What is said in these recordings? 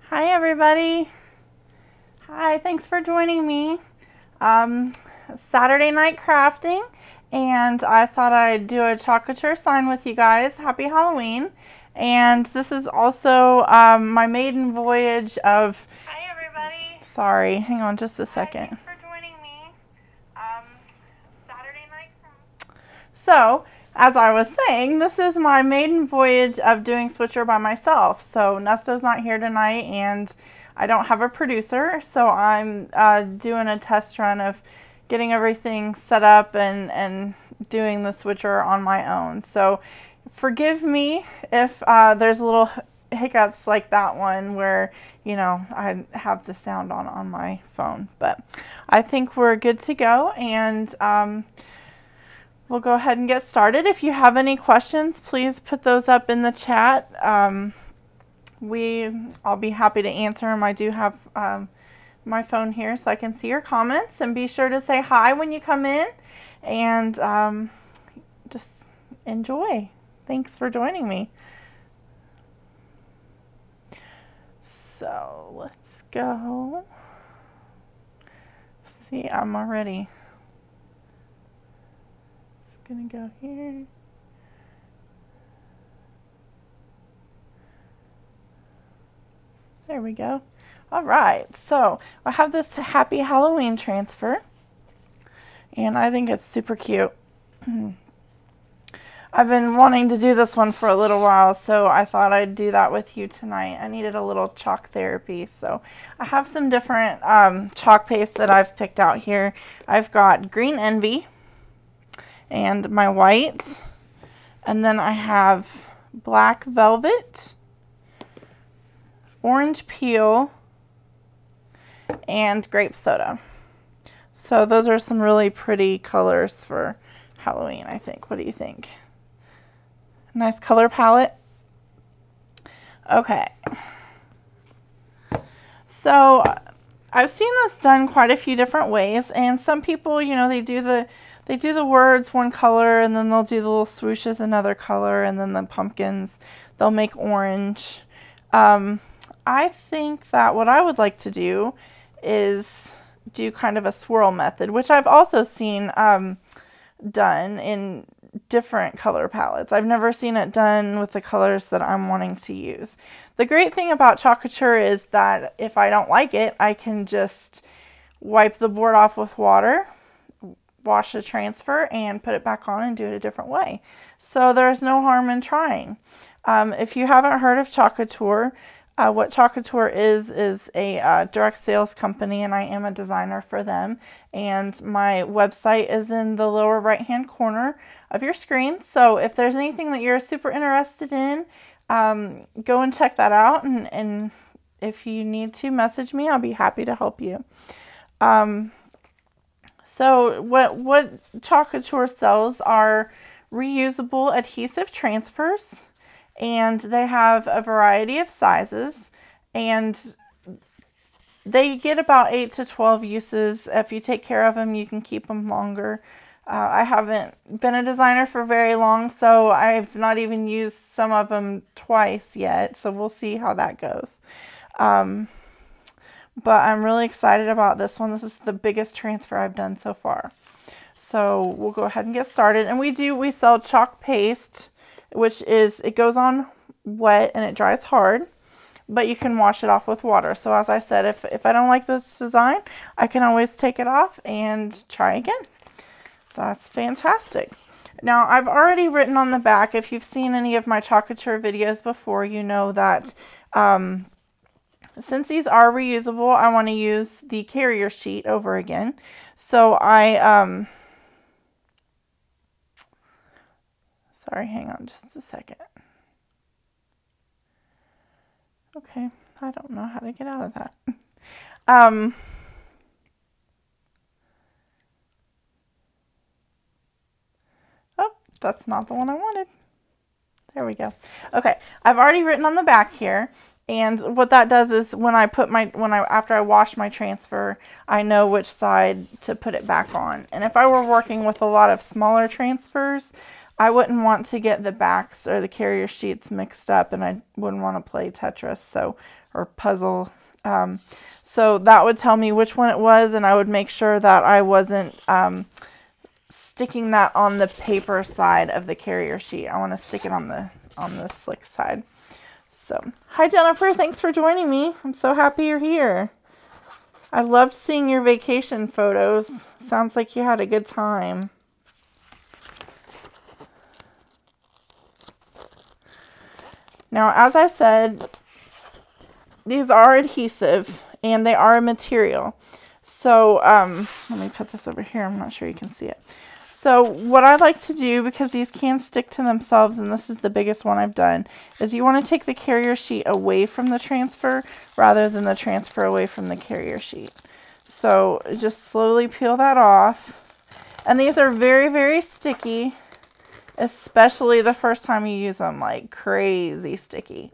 Hi everybody. Hi, thanks for joining me. Saturday night crafting, and I thought I'd do a Couture sign with you guys. Happy Halloween. And this is also my maiden voyage of... Hi everybody. Sorry, hang on just a second. Hi, thanks for joining me. Saturday night crafting. So, as I was saying, this is my maiden voyage of doing Switcher by myself. So Nesto's not here tonight, and I don't have a producer, so I'm doing a test run of getting everything set up and doing the Switcher on my own. So forgive me if there's little hiccups like that one where, you know, I have the sound on my phone. But I think we're good to go, and we'll go ahead and get started. If you have any questions, please put those up in the chat. I'll be happy to answer them. I do have my phone here so I can see your comments, and be sure to say hi when you come in, and just enjoy. Thanks for joining me. So let's go. See, I'm already just gonna go here. There we go. All right, so I have this Happy Halloween transfer, and I think it's super cute. I've been wanting to do this one for a little while, so I thought I'd do that with you tonight. I needed a little chalk therapy, so I have some different chalk paste that I've picked out here. I've got Green Envy and my white, and then I have Black Velvet, Orange Peel, and Grape Soda. So those are some really pretty colors for Halloween, I think. What do you think? Nice color palette. Okay. So I've seen this done quite a few different ways, and some people, you know, they do the words one color, and then they'll do the little swooshes another color, and then the pumpkins they'll make orange. I think that what I would like to do is do kind of a swirl method, which I've also seen done in different color palettes. I've never seen it done with the colors that I'm wanting to use. The great thing about Couture is that if I don't like it, I can just wipe the board off with water, wash the transfer, and put it back on and do it a different way. So there's no harm in trying. If you haven't heard of Couture, what Couture is a direct sales company, and I am a designer for them. And my website is in the lower right hand corner of your screen. So if there's anything that you're super interested in, go and check that out. And if you need to message me, I'll be happy to help you. So what Couture sells are reusable adhesive transfers. And they have a variety of sizes, and they get about 8 to 12 uses. If you take care of them, you can keep them longer. I haven't been a designer for very long, so I've not even used some of them twice yet, so we'll see how that goes. But I'm really excited about this one. This is the biggest transfer I've done so far. So we'll go ahead and get started. And we sell chalk paste, which is, it goes on wet and it dries hard, but you can wash it off with water. So as I said, if I don't like this design, I can always take it off and try again. That's fantastic. Now, I've already written on the back, if you've seen any of my Couture videos before, you know that since these are reusable, I want to use the carrier sheet over again. So sorry, hang on just a second. Okay, I don't know how to get out of that. Oh, that's not the one I wanted. There we go. Okay, I've already written on the back here, and what that does is after I wash my transfer, I know which side to put it back on. And if I were working with a lot of smaller transfers, I wouldn't want to get the backs or the carrier sheets mixed up, and I wouldn't want to play Tetris. So or puzzle. So that would tell me which one it was, and I would make sure that I wasn't sticking that on the paper side of the carrier sheet. I want to stick it on the slick side. So, hi Jennifer, thanks for joining me. I'm so happy you're here. I loved seeing your vacation photos. Sounds like you had a good time. Now, as I said, these are adhesive and they are a material. So, let me put this over here. I'm not sure you can see it. So what I like to do, because these can stick to themselves, and this is the biggest one I've done, is you want to take the carrier sheet away from the transfer rather than the transfer away from the carrier sheet. So just slowly peel that off. And these are very, very sticky, especially the first time you use them, like crazy sticky.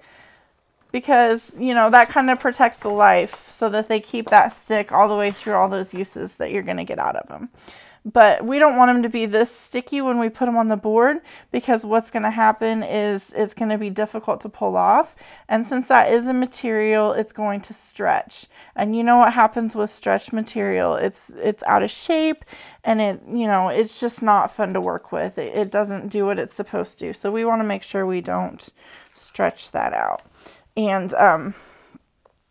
Because, you know, that kind of protects the life so that they keep that stick all the way through all those uses that you're going to get out of them. But we don't want them to be this sticky when we put them on the board, because what's going to happen is it's going to be difficult to pull off. And since that is a material, it's going to stretch. And you know what happens with stretched material? It's out of shape, and it's just not fun to work with. It doesn't do what it's supposed to. So we want to make sure we don't stretch that out. And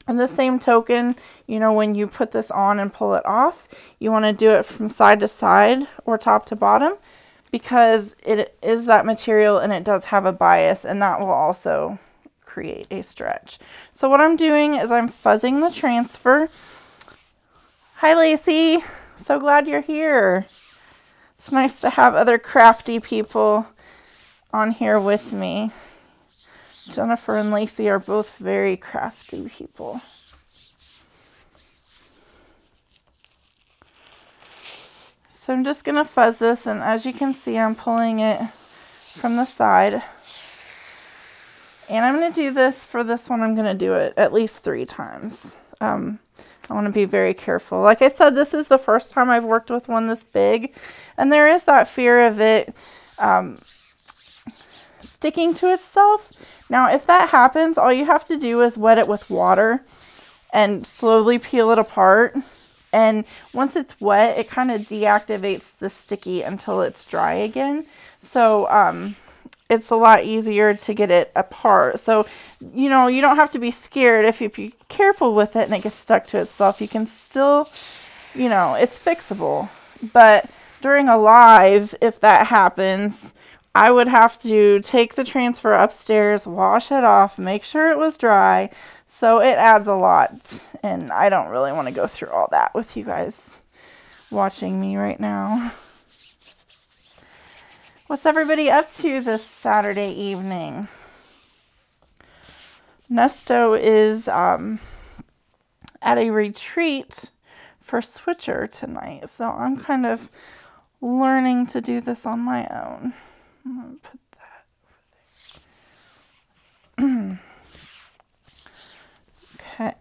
in the same token, you know, when you put this on and pull it off, you want to do it from side to side or top to bottom, because it is that material and it does have a bias, and that will also create a stretch. So what I'm doing is I'm fuzzing the transfer. Hi Lacey, so glad you're here. It's nice to have other crafty people on here with me. Jennifer and Lacey are both very crafty people. So I'm just going to fuzz this, and as you can see, I'm pulling it from the side. And I'm going to do this for this one. I'm going to do it at least 3 times. I want to be very careful. Like I said, this is the first time I've worked with one this big, and there is that fear of it sticking to itself. Now, if that happens, all you have to do is wet it with water and slowly peel it apart. And once it's wet, it kind of deactivates the sticky until it's dry again. So it's a lot easier to get it apart. So, you know, you don't have to be scared if you're careful with it and it gets stuck to itself. You can still, you know, it's fixable. But during a live, if that happens, I would have to take the transfer upstairs, wash it off, make sure it was dry. So it adds a lot, and I don't really want to go through all that with you guys watching me right now. What's everybody up to this Saturday evening? Nesto is at a retreat for Switcher tonight, so I'm kind of learning to do this on my own. I'm going to put that over there. Okay.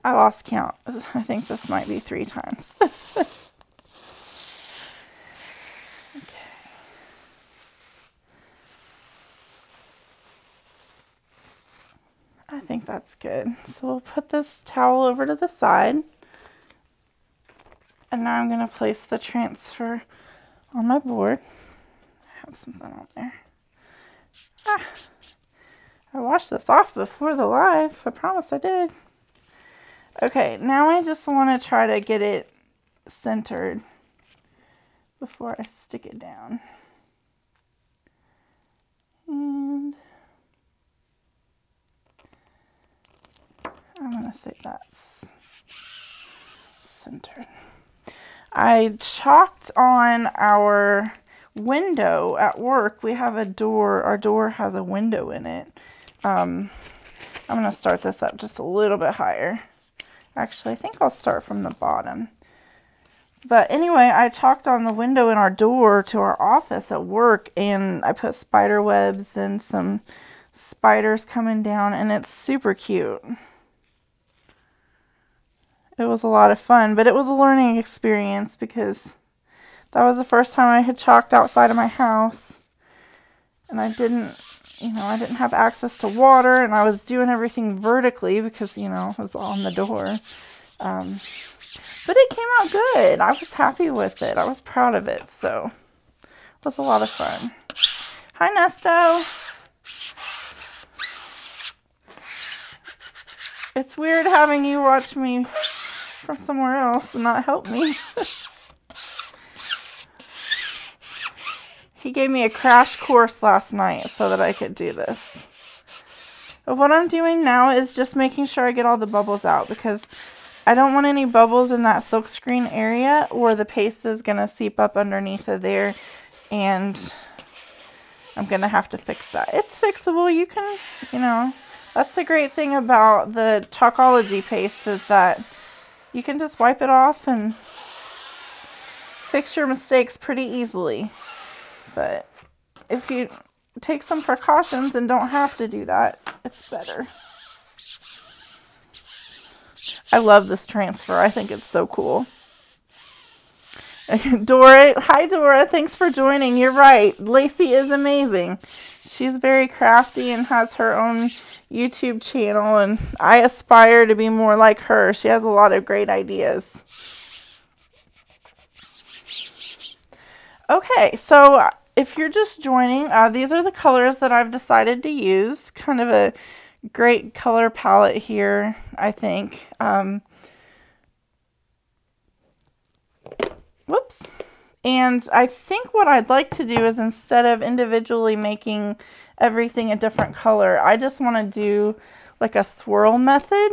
I lost count. I think this might be 3 times. Okay. I think that's good. So we'll put this towel over to the side. And now I'm going to place the transfer on my board. I have something on there. I washed this off before the live. I promise I did. Okay, now I just want to try to get it centered before I stick it down. And I'm going to say that's centered. I chalked on our window at work. We have a door. Our door has a window in it. I'm going to start this up just a little bit higher. Actually, I think I'll start from the bottom. But anyway, I chalked on the window in our door to our office at work, and I put spider webs and some spiders coming down, and it's super cute. It was a lot of fun, but it was a learning experience because that was the first time I had chalked outside of my house, and I didn't you know, I didn't have access to water, and I was doing everything vertically because, you know, it was on the door. But it came out good. I was happy with it. I was proud of it, so it was a lot of fun. Hi, Nesto. It's weird having you watch me from somewhere else and not help me. He gave me a crash course last night so that I could do this. But what I'm doing now is just making sure I get all the bubbles out because I don't want any bubbles in that silkscreen area or the paste is going to seep up underneath of there and I'm going to have to fix that. It's fixable. You can, you know, that's the great thing about the Chalkology paste is that you can just wipe it off and fix your mistakes pretty easily. But if you take some precautions and don't have to do that, it's better. I love this transfer. I think it's so cool. Dora, hi Dora, thanks for joining. You're right. Lacey is amazing. She's very crafty and has her own YouTube channel, and I aspire to be more like her. She has a lot of great ideas. Okay, so if you're just joining, these are the colors that I've decided to use. Kind of a great color palette here, I think. Whoops. And I think what I'd like to do is instead of individually making everything a different color, I just want to do like a swirl method.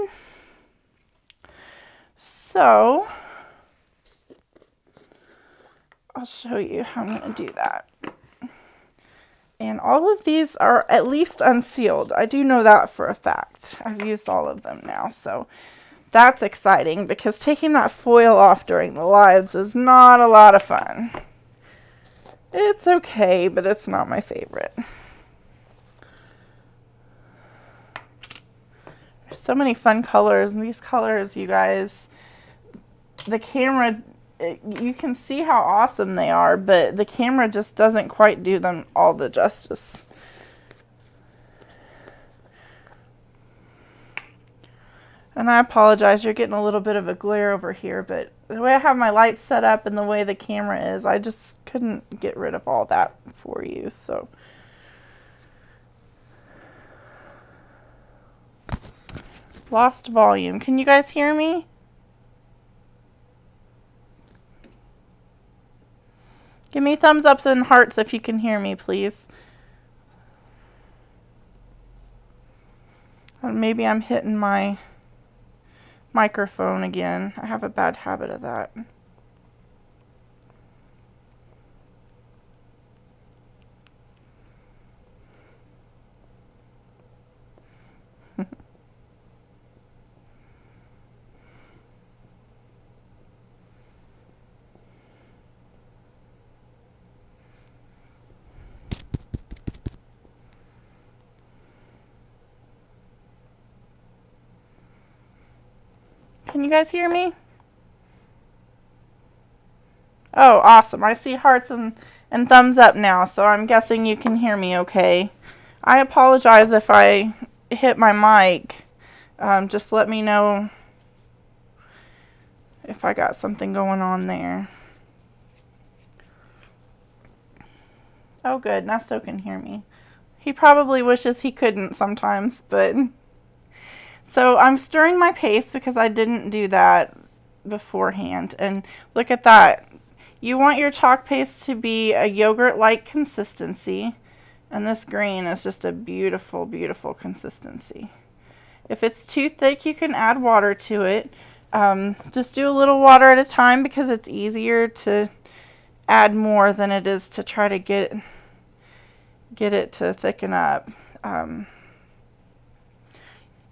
So I'll show you how I'm going to do that. And all of these are at least unsealed. I do know that for a fact. I've used all of them now, so that's exciting because taking that foil off during the lives is not a lot of fun. It's okay, but it's not my favorite. There's so many fun colors, and these colors, you guys, the camera, you can see how awesome they are, but the camera just doesn't quite do them all the justice. And I apologize, you're getting a little bit of a glare over here, but the way I have my lights set up and the way the camera is, I just couldn't get rid of all that for you, so. Lost volume. Can you guys hear me? Give me thumbs ups and hearts if you can hear me, please. Or maybe I'm hitting my microphone again. I have a bad habit of that. Can you guys hear me? Oh, awesome. I see hearts and thumbs up now, so I'm guessing you can hear me okay. I apologize if I hit my mic. Just let me know if I got something going on there. Oh, good. Nesto can hear me. He probably wishes he couldn't sometimes, but... So I'm stirring my paste because I didn't do that beforehand. And look at that. You want your chalk paste to be a yogurt-like consistency. And this green is just a beautiful, beautiful consistency. If it's too thick, you can add water to it. Just do a little water at a time because it's easier to add more than it is to try to get it to thicken up.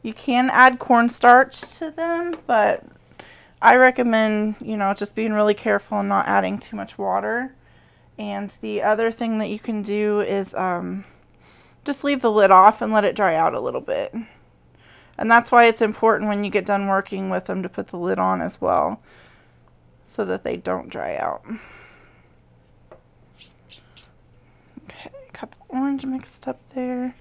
You can add cornstarch to them, but I recommend, you know, just being really careful and not adding too much water. And the other thing that you can do is just leave the lid off and let it dry out a little bit. And that's why it's important when you get done working with them to put the lid on as well, so that they don't dry out. Okay, cut orange mixed up there.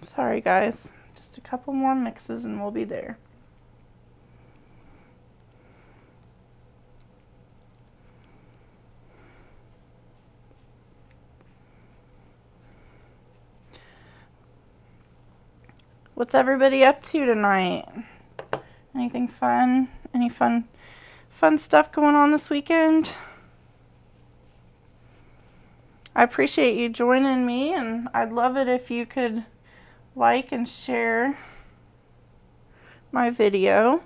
Sorry guys, just a couple more mixes and we'll be there. What's everybody up to tonight? Anything fun? Any fun stuff going on this weekend? I appreciate you joining me, and I'd love it if you could like and share my video.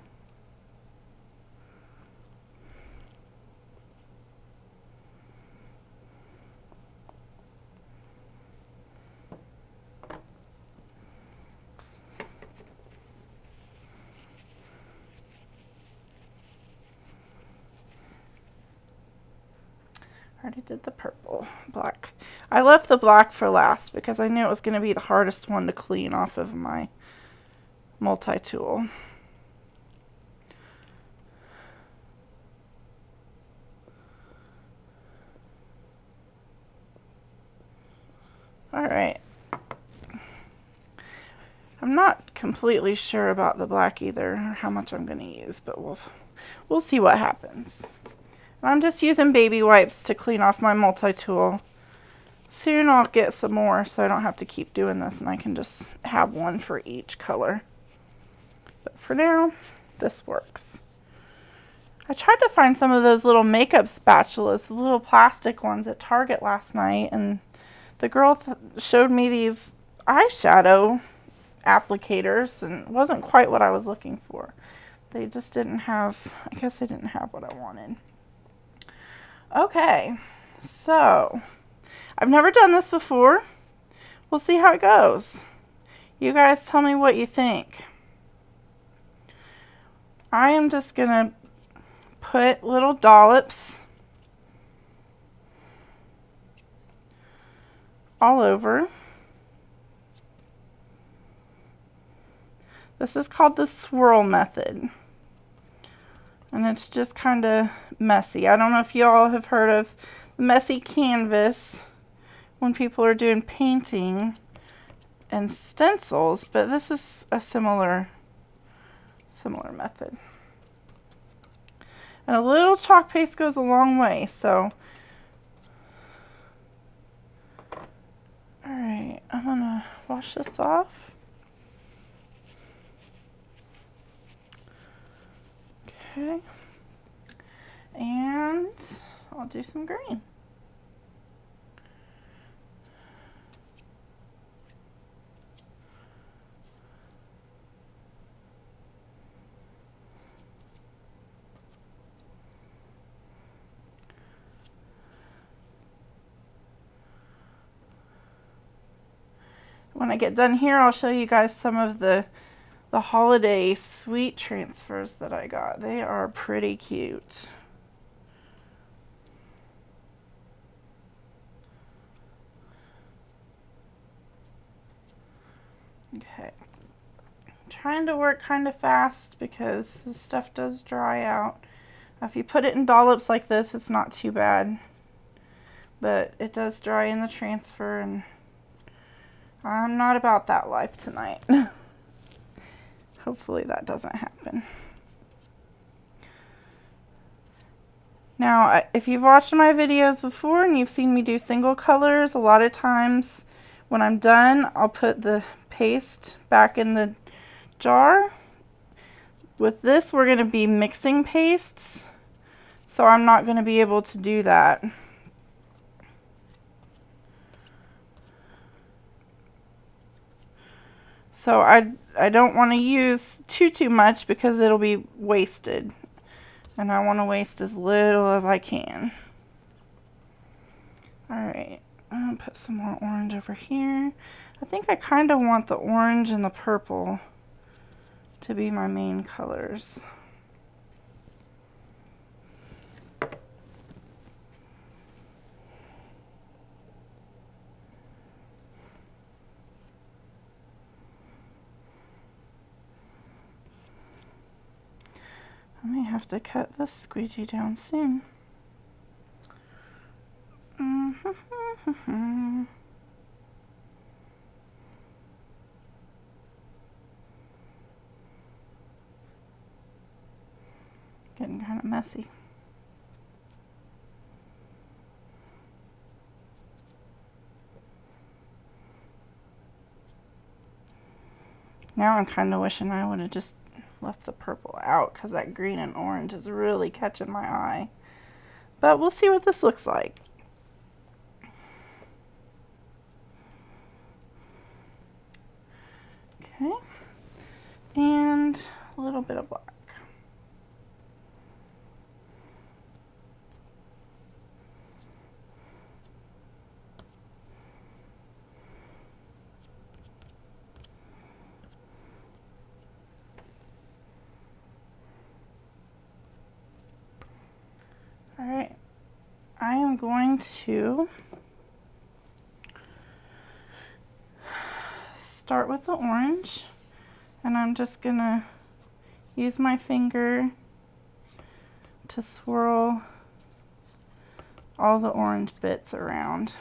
Already did the purple. Black. I left the black for last because I knew it was going to be the hardest one to clean off of my multi-tool. Alright. I'm not completely sure about the black either, or how much I'm going to use, but we'll see what happens. I'm just using baby wipes to clean off my multi-tool. Soon I'll get some more so I don't have to keep doing this, and I can just have one for each color. But for now, this works. I tried to find some of those little makeup spatulas, the little plastic ones at Target last night, and the girl showed me these eyeshadow applicators, and it wasn't quite what I was looking for. They just didn't have, I guess they didn't have what I wanted. Okay, so I've never done this before. We'll see how it goes. You guys tell me what you think. I am just gonna put little dollops all over. This is called the swirl method. And it's just kind of messy. I don't know if y'all have heard of messy canvas when people are doing painting and stencils, but this is a similar method. And a little chalk paste goes a long way, so. Alright, I'm gonna wash this off. Okay, and I'll do some green. When I get done here, I'll show you guys some of the holiday sweet transfers that I got. They are pretty cute. Okay. I'm trying to work kind of fast because the stuff does dry out. If you put it in dollops like this, it's not too bad. But it does dry in the transfer, and I'm not about that life tonight. Hopefully that doesn't happen. Now, if you've watched my videos before and you've seen me do single colors, a lot of times when I'm done, I'll put the paste back in the jar. With this, we're going to be mixing pastes, so I'm not going to be able to do that. So I don't want to use too much because it'll be wasted. And I want to waste as little as I can. Alright, I'm going to put some more orange over here. I think I kind of want the orange and the purple to be my main colors. I may have to cut this squeegee down soon. Getting kind of messy. Now I'm kind of wishing I would have just left the purple out because that green and orange is really catching my eye. But we'll see what this looks like. Okay. And a little bit of black. All right, I am going to start with the orange, and I'm just gonna use my finger to swirl all the orange bits around.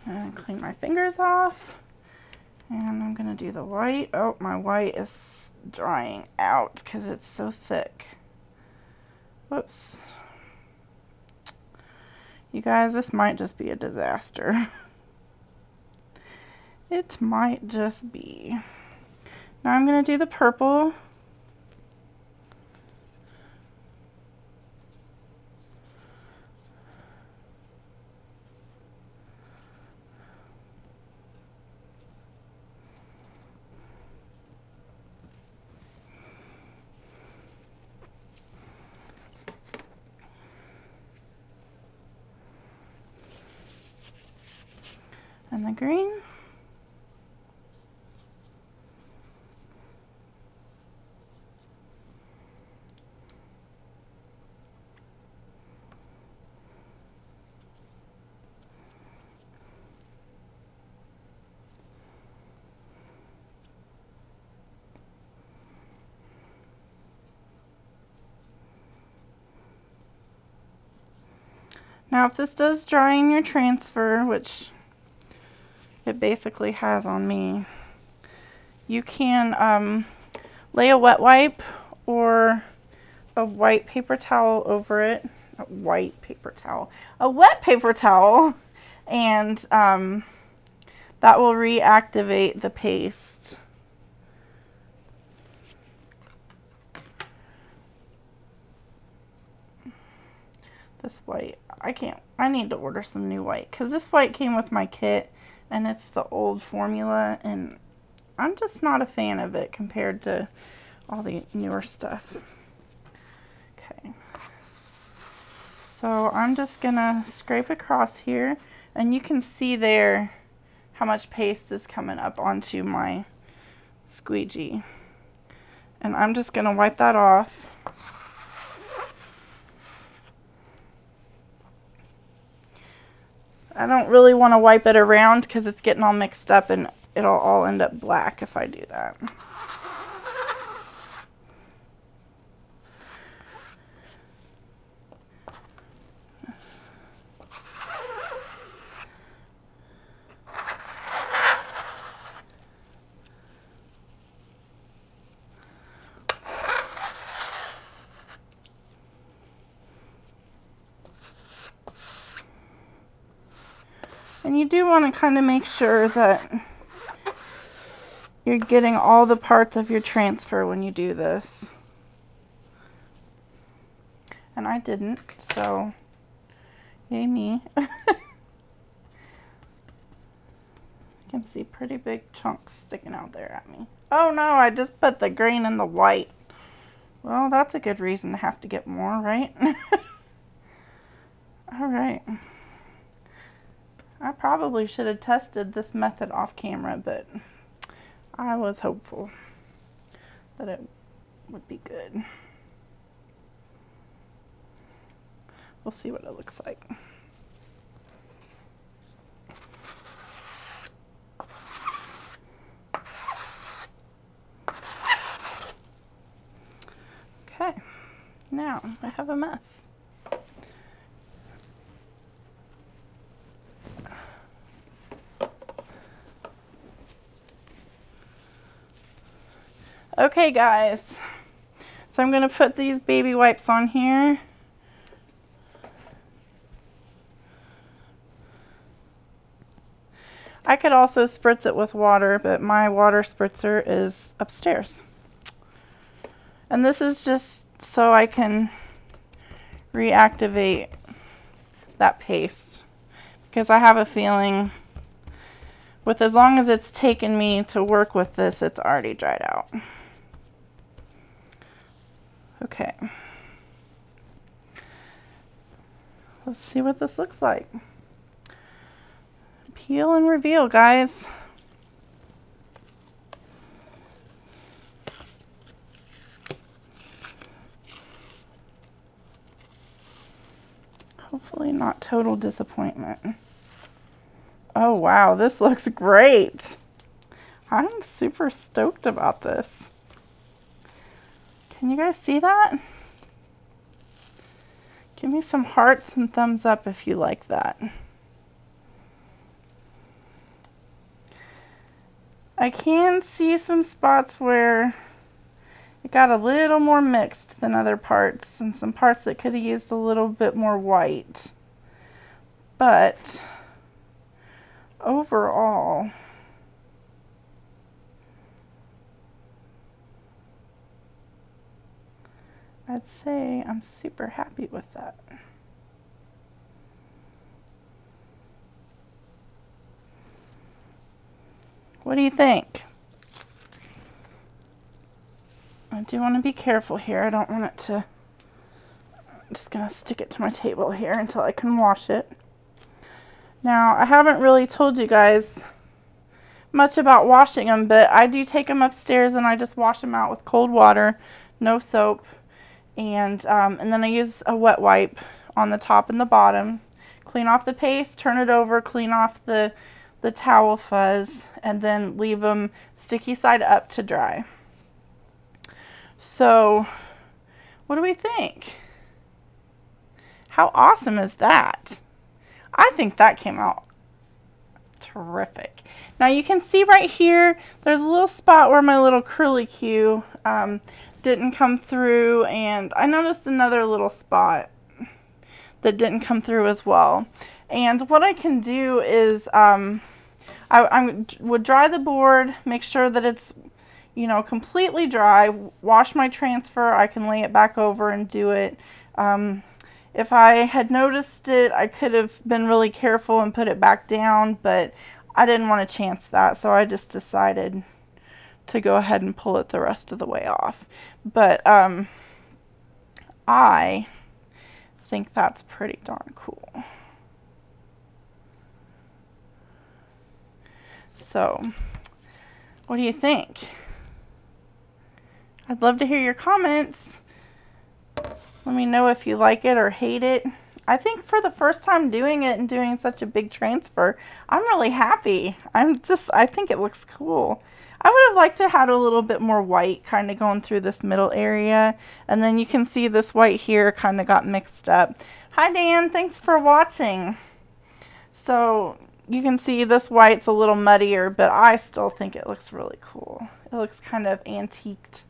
And clean my fingers off. And I'm gonna do the white. Oh, my white is drying out because it's so thick. Whoops. You guys, this might just be a disaster. It might just be. Now I'm gonna do the purple. And the green. Now if this does dry in your transfer, which it basically has on me, you can lay a wet wipe or a white paper towel over it. A wet paper towel, and that will reactivate the paste. This white, I need to order some new white because this white came with my kit and it's the old formula and I'm just not a fan of it compared to all the newer stuff. Okay, so I'm just gonna scrape across here and you can see there how much paste is coming up onto my squeegee, and I'm just gonna wipe that off. I don't really want to wipe it around because it's getting all mixed up and it'll all end up black if I do that. And you do want to kind of make sure that you're getting all the parts of your transfer when you do this. And I didn't, so yay me. You can see pretty big chunks sticking out there at me. Oh no, I just put the green in the white. Well, that's a good reason to have to get more, right? All right. I probably should have tested this method off camera, but I was hopeful that it would be good. we'll see what it looks like. Okay, now I have a mess. Okay guys, so I'm going to put these baby wipes on here. I could also spritz it with water, but my water spritzer is upstairs. And this is just so I can reactivate that paste, because I have a feeling with as long as it's taken me to work with this, it's already dried out. Okay. Let's see what this looks like. Peel and reveal, guys. Hopefully not total disappointment. Oh wow, this looks great. I'm super stoked about this. Can you guys see that? Give me some hearts and thumbs up if you like that. I can see some spots where it got a little more mixed than other parts, and some parts that could have used a little bit more white. But overall, I'd say I'm super happy with that. What do you think? I do want to be careful here. I don't want it to... I'm just going to stick it to my table here until I can wash it. Now, I haven't really told you guys much about washing them, but I do take them upstairs and I just wash them out with cold water, no soap, and then I use a wet wipe on the top and the bottom. Clean off the paste, turn it over, clean off the towel fuzz, and then leave them sticky side up to dry. So, what do we think? How awesome is that? I think that came out terrific. Now you can see right here, there's a little spot where my little curly Q didn't come through, and I noticed another little spot that didn't come through as well. And what I can do is I would dry the board, make sure that it's, you know, completely dry, wash my transfer, I can lay it back over and do it. If I had noticed it, I could have been really careful and put it back down, but I didn't want to chance that, so I just decided to go ahead and pull it the rest of the way off. But I think that's pretty darn cool. So, what do you think? I'd love to hear your comments. Let me know if you like it or hate it. I think for the first time doing it and doing such a big transfer, I'm really happy. I think it looks cool. I would have liked to have a little bit more white kind of going through this middle area. And then you can see this white here kind of got mixed up. Hi Dan, thanks for watching. So you can see this white's a little muddier, but I still think it looks really cool. It looks kind of antiqued.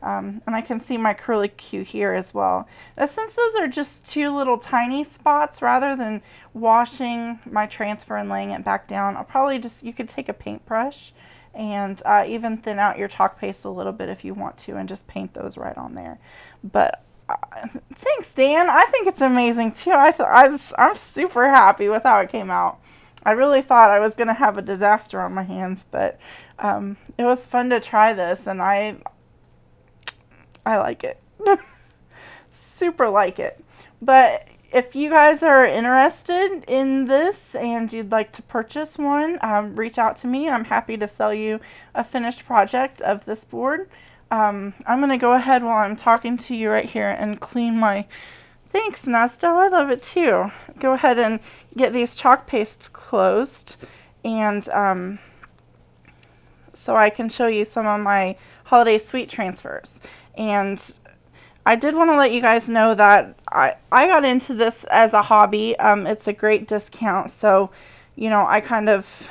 And I can see my curly Q here as well. Now, since those are just two little tiny spots, rather than washing my transfer and laying it back down, I'll probably just, you could take a paintbrush and even thin out your chalk paste a little bit if you want to, and just paint those right on there. But thanks, Dan. I think it's amazing too. I'm super happy with how it came out. I really thought I was going to have a disaster on my hands, but it was fun to try this, and I like it. Super like it. But if you guys are interested in this and you'd like to purchase one, reach out to me. I'm happy to sell you a finished project of this board. I'm going to go ahead while I'm talking to you right here and clean my Thanks, Nesta. I love it too. Go ahead and get these chalk pastes closed, and so I can show you some of my holiday suite transfers. And I did want to let you guys know that I got into this as a hobby. It's a great discount, so you know, I kind of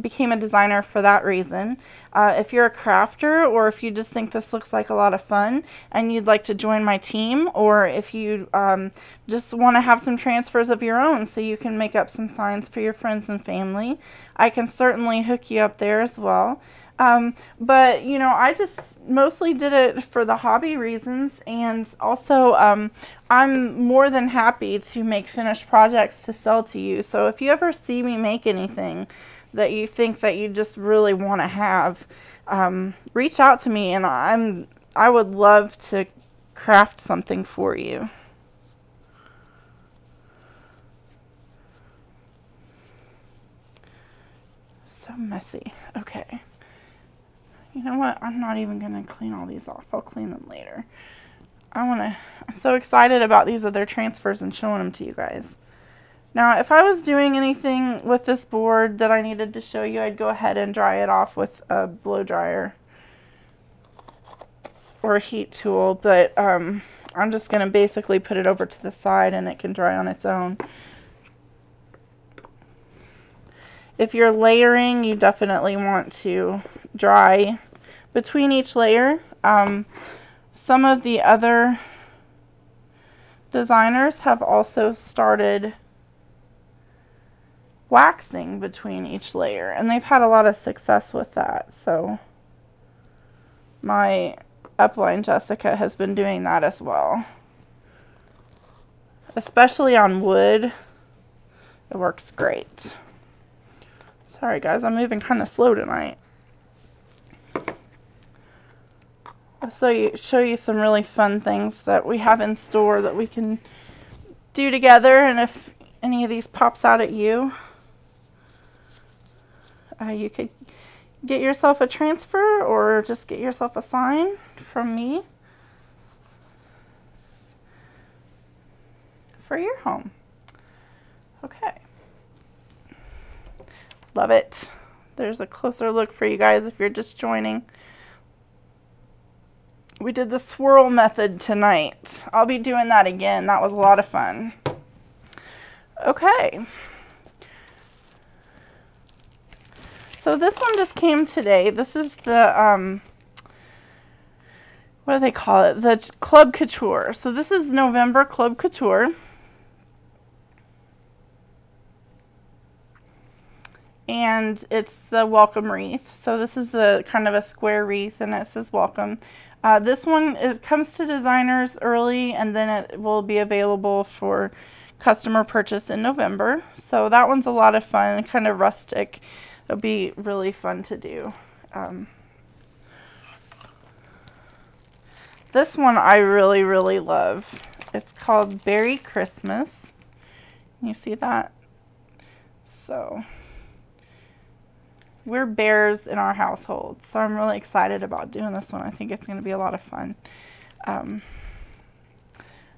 became a designer for that reason. If you're a crafter, or if you just think this looks like a lot of fun and you'd like to join my team, or if you just want to have some transfers of your own so you can make up some signs for your friends and family, I can certainly hook you up there as well. But you know, I just mostly did it for the hobby reasons, and also I'm more than happy to make finished projects to sell to you. So if you ever see me make anything that you think that you just really want to have, reach out to me, and I would love to craft something for you. So messy. Okay. You know what? I'm not even going to clean all these off. I'll clean them later. I'm so excited about these other transfers and showing them to you guys. Now, if I was doing anything with this board that I needed to show you, I'd go ahead and dry it off with a blow dryer or a heat tool, but I'm just going to basically put it over to the side and it can dry on its own. If you're layering, you definitely want to dry between each layer. Some of the other designers have also started waxing between each layer, and they've had a lot of success with that. So my upline Jessica has been doing that as well, especially on wood. It works great. Sorry guys, I'm moving kind of slow tonight. I'll show you some really fun things that we have in store that we can do together, and if any of these pops out at you, you could get yourself a transfer or just get yourself a sign from me for your home. Okay. Love it. There's a closer look for you guys if you're just joining. We did the swirl method tonight. I'll be doing that again. That was a lot of fun. Okay. So this one just came today. This is the, what do they call it? The Club Couture. So this is November Club Couture. And it's the welcome wreath. So this is a kind of a square wreath, and it says welcome. This one comes to designers early, and then it will be available for customer purchase in November. So that one's a lot of fun, kind of rustic. It'll be really fun to do. This one I really, really love. It's called Berry Christmas. You see that? So we're bears in our household, so I'm really excited about doing this one. I think it's going to be a lot of fun.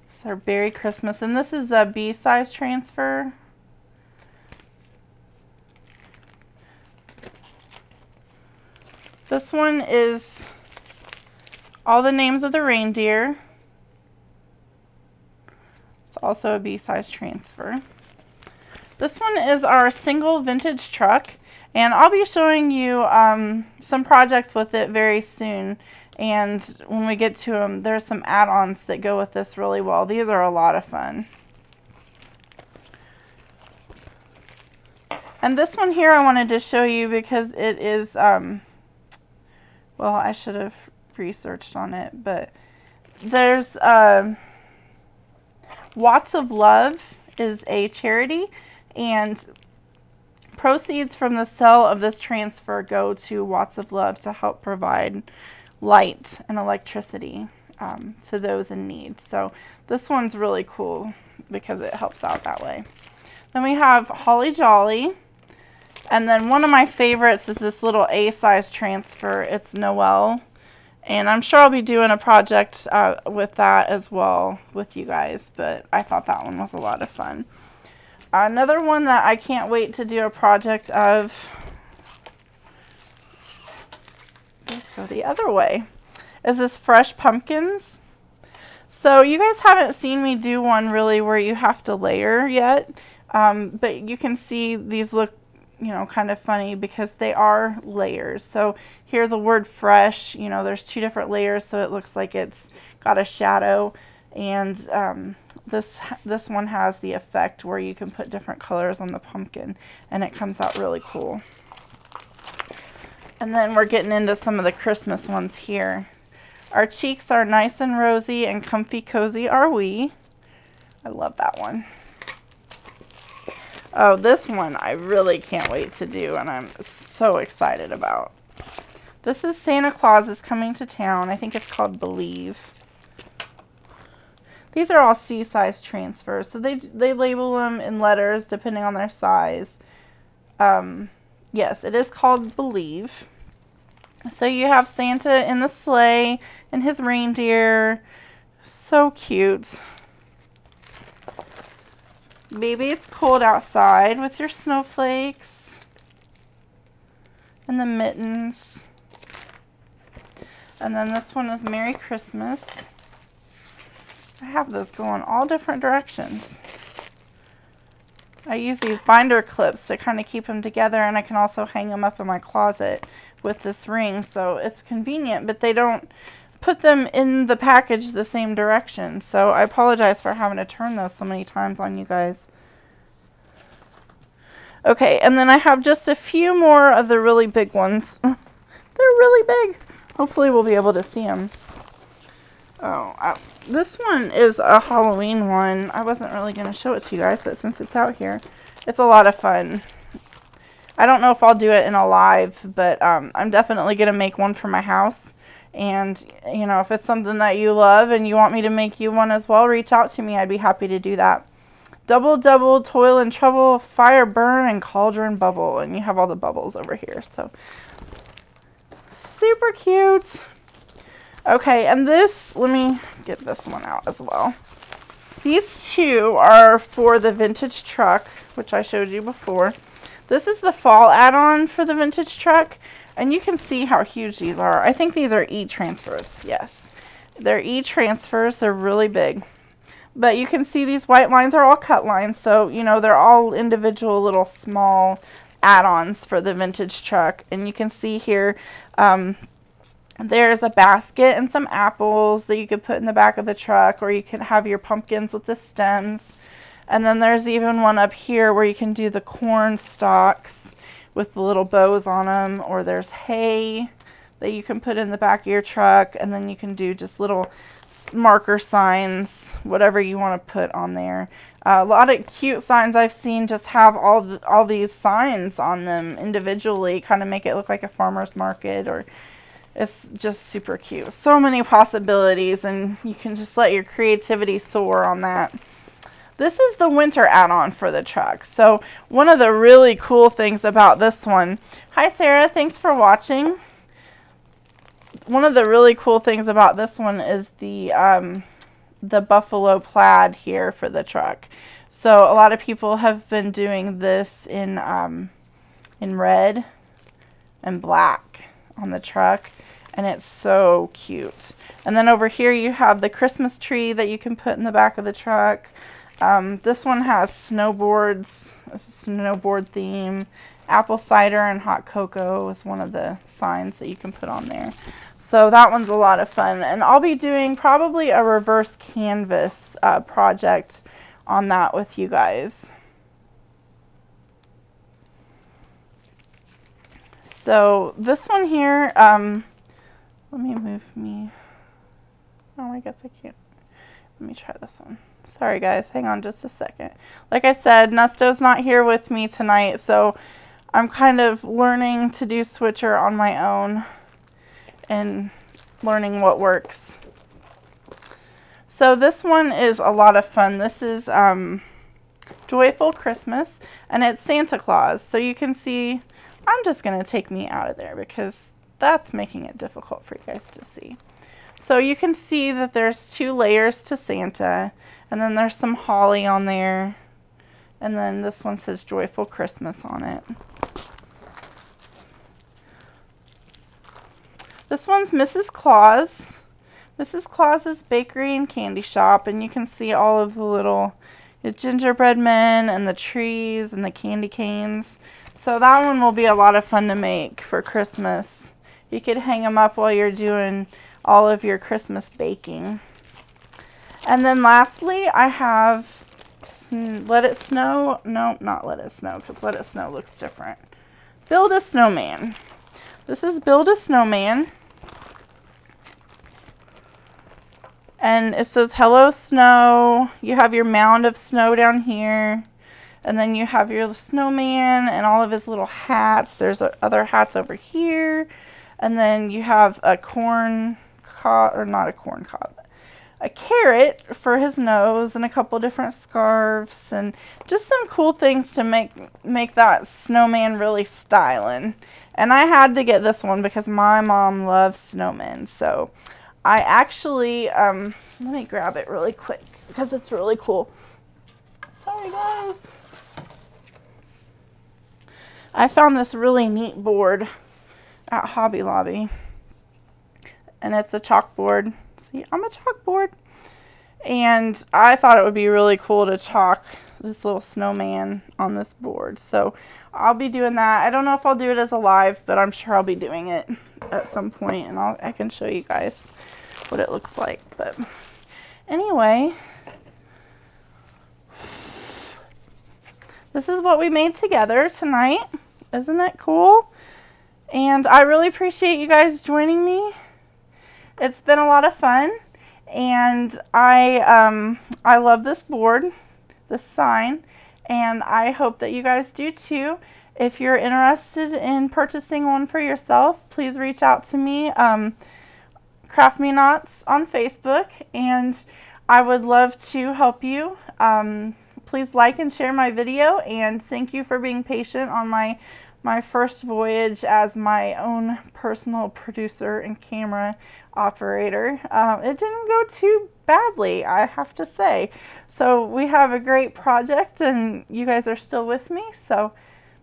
It's our Berry Christmas, and this is a B-size transfer. This one is all the names of the reindeer. It's also a B-size transfer. This one is our single vintage truck, and I'll be showing you some projects with it very soon. And when we get to them, there's some add-ons that go with this really well. These are a lot of fun. And this one here I wanted to show you because it is, well, I should have researched on it, but there's Watts of Love is a charity, and proceeds from the sale of this transfer go to Watts of Love to help provide light and electricity to those in need. So this one's really cool because it helps out that way. Then we have Holly Jolly. And then one of my favorites is this little A-size transfer. It's Noel. And I'm sure I'll be doing a project with that as well with you guys, but I thought that one was a lot of fun. Another one that I can't wait to do a project of, let's go the other way, is this fresh pumpkins. So you guys haven't seen me do one really where you have to layer yet, but you can see these look, you know, kind of funny because they are layers. So here the word fresh, you know, there's 2 different layers, so it looks like it's got a shadow. And this one has the effect where you can put different colors on the pumpkin, and it comes out really cool. And then we're getting into some of the Christmas ones here. Our cheeks are nice and rosy and comfy cozy are we. I love that one. Oh, this one I really can't wait to do, and I'm so excited about. This is Santa Claus is Coming to Town. I think it's called Believe. These are all C-size transfers, so they label them in letters depending on their size. Yes, it is called Believe. So you have Santa in the sleigh and his reindeer. So cute. Baby, it's cold outside with your snowflakes and the mittens. And then this one is Merry Christmas. I have those going all different directions. I use these binder clips to kind of keep them together, and I can also hang them up in my closet with this ring, so it's convenient, but they don't put them in the package the same direction. So I apologize for having to turn those so many times on you guys. Okay, and then I have just a few more of the really big ones. They're really big. Hopefully we'll be able to see them. Oh, this one is a Halloween one. I wasn't really going to show it to you guys, but since it's out here, it's a lot of fun. I don't know if I'll do it in a live, but I'm definitely going to make one for my house. And, you know, if it's something that you love and you want me to make you one as well, reach out to me. I'd be happy to do that. Double, double, toil and trouble, fire burn, and cauldron bubble. And you have all the bubbles over here. So, super cute. Okay, and this, let me get this one out as well. These 2 are for the vintage truck, which I showed you before. This is the fall add-on for the vintage truck, and you can see how huge these are. I think these are e-transfers, yes. They're e-transfers, they're really big. But you can see these white lines are all cut lines, so, you know, they're all individual little small add-ons for the vintage truck. And you can see here, there's a basket and some apples that you could put in the back of the truck, or you can have your pumpkins with the stems. And then there's even one up here where you can do the corn stalks with the little bows on them, or there's hay that you can put in the back of your truck, and then you can do just little marker signs, whatever you want to put on there. A lot of cute signs I've seen just have all these signs on them individually, kind of make it look like a farmer's market, or it's just super cute. So many possibilities, and you can just let your creativity soar on that. This is the winter add-on for the truck. So one of the really cool things about this one, hi Sarah, thanks for watching. One of the really cool things about this one is the buffalo plaid here for the truck. So a lot of people have been doing this in red and black on the truck, and it's so cute. And then over here you have the Christmas tree that you can put in the back of the truck. This one has snowboards, a snowboard theme. Apple cider and hot cocoa is one of the signs that you can put on there. So that one's a lot of fun. And I'll be doing probably a reverse canvas project on that with you guys. So this one here, let me move me. Oh, I guess I can't. Let me try this one. Sorry guys, hang on just a second. Like I said, Nesto's not here with me tonight, so I'm kind of learning to do Switcher on my own and learning what works. So this one is a lot of fun. This is Joyful Christmas, and it's Santa Claus. So you can see, I'm just going to take me out of there because that's making it difficult for you guys to see. So you can see that there's 2 layers to Santa, and then there's some holly on there, and then this one says Joyful Christmas on it. This one's Mrs. Claus. Mrs. Claus's Bakery and Candy Shop, and you can see all of the little gingerbread men and the trees and the candy canes. So that one will be a lot of fun to make for Christmas. You could hang them up while you're doing all of your Christmas baking. And then lastly, I have Let It Snow. No, not Let It Snow, because Let It Snow looks different. Build a Snowman. This is Build a Snowman. And it says, hello, snow. You have your mound of snow down here. And then you have your snowman and all of his little hats. There's other hats over here. And then you have a corn cob, or not a corn cob, a carrot for his nose, and a couple different scarves, and just some cool things to make that snowman really styling. And I had to get this one because my mom loves snowmen. So I actually, let me grab it really quick because it's really cool. Sorry guys. I found this really neat board at Hobby Lobby. And it's a chalkboard. See, I'm a chalkboard. And I thought it would be really cool to chalk this little snowman on this board. So I'll be doing that. I don't know if I'll do it as a live, but I'm sure I'll be doing it at some point, and I can show you guys what it looks like. But anyway, this is what we made together tonight. Isn't it cool? And I really appreciate you guys joining me. It's been a lot of fun, and I love this board, this sign, and I hope that you guys do too. If you're interested in purchasing one for yourself, please reach out to me, Craft Me Knots on Facebook, and I would love to help you. Please like and share my video, and thank you for being patient on my first voyage as my own personal producer and camera operator. It didn't go too badly, I have to say. So we have a great project, and you guys are still with me, so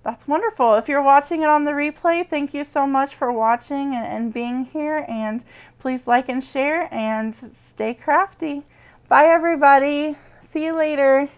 that's wonderful. If you're watching it on the replay, thank you so much for watching and being here, and please like and share and stay crafty. Bye everybody. See you later.